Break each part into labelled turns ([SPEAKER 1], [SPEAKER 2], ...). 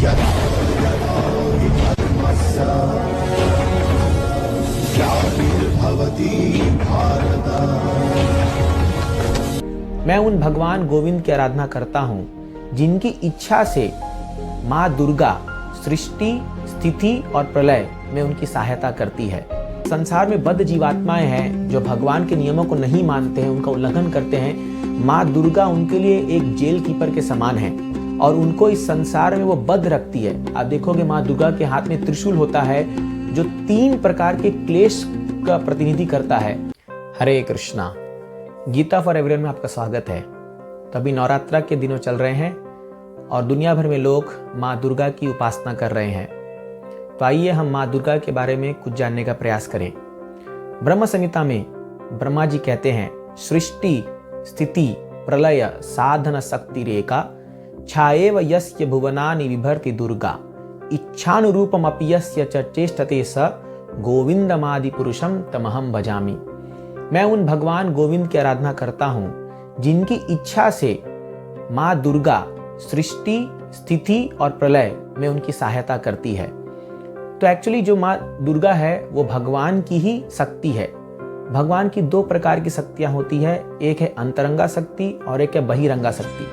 [SPEAKER 1] यदा यदा हि धर्मस्य ग्लानिर्भवति भारत।
[SPEAKER 2] मैं उन भगवान गोविंद की आराधना करता हूँ जिनकी इच्छा से माँ दुर्गा सृष्टि, स्थिति और प्रलय में उनकी सहायता करती है। संसार में बद्ध जीवात्माएं हैं जो भगवान के नियमों को नहीं मानते हैं, उनका उल्लंघन करते हैं। माँ दुर्गा उनके लिए एक जेल कीपर के समान है और उनको इस संसार में वो बद्ध रखती है। आप देखोगे माँ दुर्गा के हाथ में त्रिशूल होता है जो 3 प्रकार के क्लेश का प्रतिनिधि करता है। हरे कृष्णा। गीता फॉर एवरीवन में आपका स्वागत है। तभी नवरात्रा के दिनों चल रहे हैं और दुनिया भर में लोग माँ दुर्गा की उपासना कर रहे हैं। तो आइए हम माँ दुर्गा के बारे में कुछ जानने का प्रयास करें। ब्रह्म संहिता में ब्रह्मा जी कहते हैं, सृष्टि स्थिति प्रलय साधन शक्ति रेखा छाएव यस्य भुवनानि विभर्ति दुर्गा इच्छानुरूपम अपि यस्य च चेष्टते स गोविंदमादि पुरुषम तमहम भजामि। मैं उन भगवान गोविंद की आराधना करता हूँ जिनकी इच्छा से माँ दुर्गा सृष्टि, स्थिति और प्रलय में उनकी सहायता करती है। तो एक्चुअली जो माँ दुर्गा है वो भगवान की ही शक्ति है। भगवान की 2 प्रकार की शक्तियाँ होती है, एक है अंतरंगा शक्ति और एक है बहिरंगा शक्ति।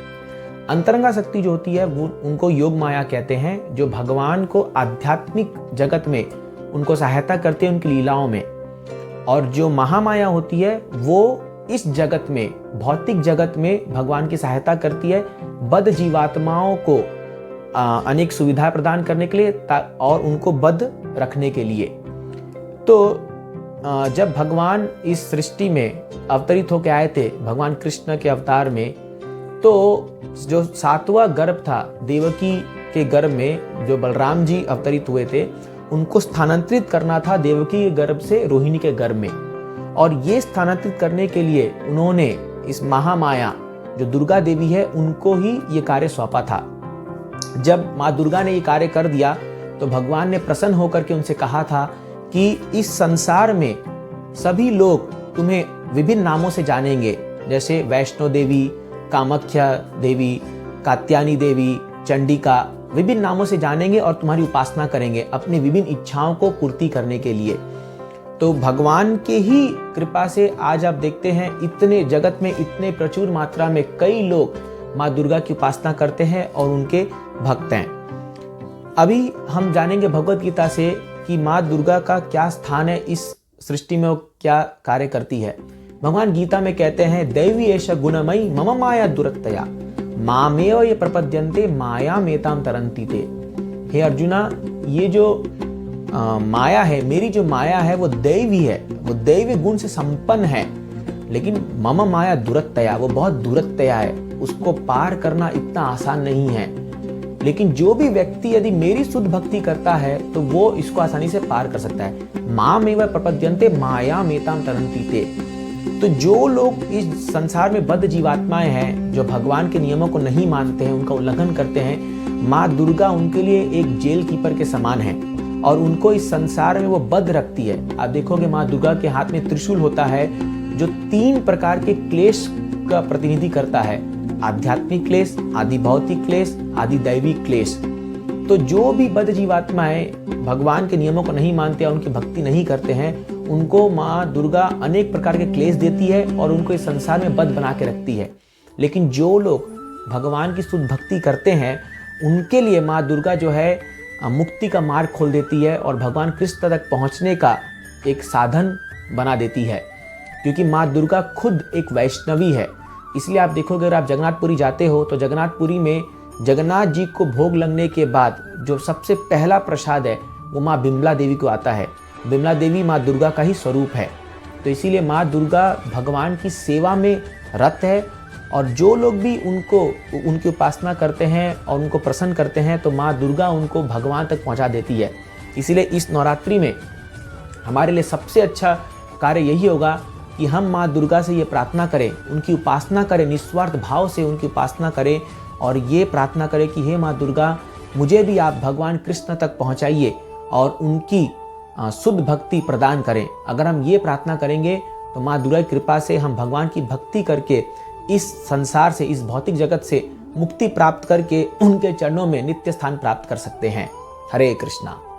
[SPEAKER 2] अंतरंगा शक्ति जो होती है वो उनको योग माया कहते हैं, जो भगवान को आध्यात्मिक जगत में उनको सहायता करते हैं उनकी लीलाओं में। और जो महामाया होती है वो इस जगत में, भौतिक जगत में भगवान की सहायता करती है बद्ध जीवात्माओं को अनेक सुविधाएं प्रदान करने के लिए और उनको बद्ध रखने के लिए। तो जब भगवान इस सृष्टि में अवतरित होकर आए थे भगवान कृष्ण के अवतार में, तो जो 7वां गर्भ था देवकी के गर्भ में, जो बलराम जी अवतरित हुए थे, उनको स्थानांतरित करना था देवकी के गर्भ से रोहिणी के गर्भ में। और ये स्थानांतरित करने के लिए उन्होंने इस महामाया जो दुर्गा देवी है उनको ही ये कार्य सौंपा था। जब माँ दुर्गा ने ये कार्य कर दिया तो भगवान ने प्रसन्न होकर के उनसे कहा था कि इस संसार में सभी लोग तुम्हें विभिन्न नामों से जानेंगे, जैसे वैष्णो देवी, कामाख्या देवी, कात्यायनी देवी, चंडिका, विभिन्न नामों से जानेंगे और तुम्हारी उपासना करेंगे अपनी विभिन्न इच्छाओं को पूर्ति करने के लिए। तो भगवान के ही कृपा से आज आप देखते हैं इतने जगत में इतने प्रचुर मात्रा में कई लोग माँ दुर्गा की उपासना करते हैं और उनके भक्त हैं। अभी हम जानेंगे भगवत गीता से कि माँ दुर्गा का क्या स्थान है इस सृष्टि में, वो क्या कार्य करती है। भगवान गीता में कहते हैं, दैवी एष गुणमयी मम माया दुरत्तया मामेव ये प्रपद्यन्ते माया मेताम तरन्ति ते। हे अर्जुना, ये जो माया है, मेरी जो माया है वो दैवी है, वो दैवी गुण से संपन्न है, लेकिन मम माया दुरत्तया, वो बहुत दुरत्तया है, उसको पार करना इतना आसान नहीं है। लेकिन जो भी व्यक्ति यदि मेरी शुद्ध भक्ति करता है तो वो इसको आसानी से पार कर सकता है। मामेव प्रपद्यन्ते माया मेताम तरन्ति ते। तो जो लोग इस संसार में बद्ध जीवात्माएं हैं जो भगवान के नियमों को नहीं मानते हैं, उनका उल्लंघन करते हैं, माँ दुर्गा उनके लिए एक जेल कीपर के समान है और उनको इस संसार में वो बद्ध रखती है। आप देखोगे माँ दुर्गा के हाथ में त्रिशूल होता है जो 3 प्रकार के क्लेश का प्रतिनिधि करता है, आध्यात्मिक क्लेश, आदि भौतिक क्लेश, आदि दैविक क्लेश। तो जो भी बद्ध जीवात्माएं भगवान के नियमों को नहीं मानते और उनकी भक्ति नहीं करते हैं, उनको माँ दुर्गा अनेक प्रकार के क्लेश देती है और उनको इस संसार में बद्ध बना के रखती है। लेकिन जो लोग भगवान की शुद्ध भक्ति करते हैं उनके लिए माँ दुर्गा जो है मुक्ति का मार्ग खोल देती है और भगवान कृष्ण तक पहुंचने का एक साधन बना देती है, क्योंकि माँ दुर्गा खुद एक वैष्णवी है। इसलिए आप देखोगे अगर आप जगन्नाथपुरी जाते हो तो जगन्नाथपुरी में जगन्नाथ जी को भोग लगने के बाद जो सबसे पहला प्रसाद है वो माँ बिमला देवी को आता है। बिमला देवी माँ दुर्गा का ही स्वरूप है। तो इसीलिए माँ दुर्गा भगवान की सेवा में रत है और जो लोग भी उनकी उपासना करते हैं और उनको प्रसन्न करते हैं तो माँ दुर्गा उनको भगवान तक पहुँचा देती है। इसीलिए इस नवरात्रि में हमारे लिए सबसे अच्छा कार्य यही होगा कि हम माँ दुर्गा से ये प्रार्थना करें, उनकी उपासना करें, निस्वार्थ भाव से उनकी उपासना करें और ये प्रार्थना करें कि हे माँ दुर्गा, मुझे भी आप भगवान कृष्ण तक पहुँचाइए और उनकी शुद्ध भक्ति प्रदान करें। अगर हम ये प्रार्थना करेंगे तो माँ दुर्गा की कृपा से हम भगवान की भक्ति करके इस संसार से, इस भौतिक जगत से मुक्ति प्राप्त करके उनके चरणों में नित्य स्थान प्राप्त कर सकते हैं। हरे कृष्णा।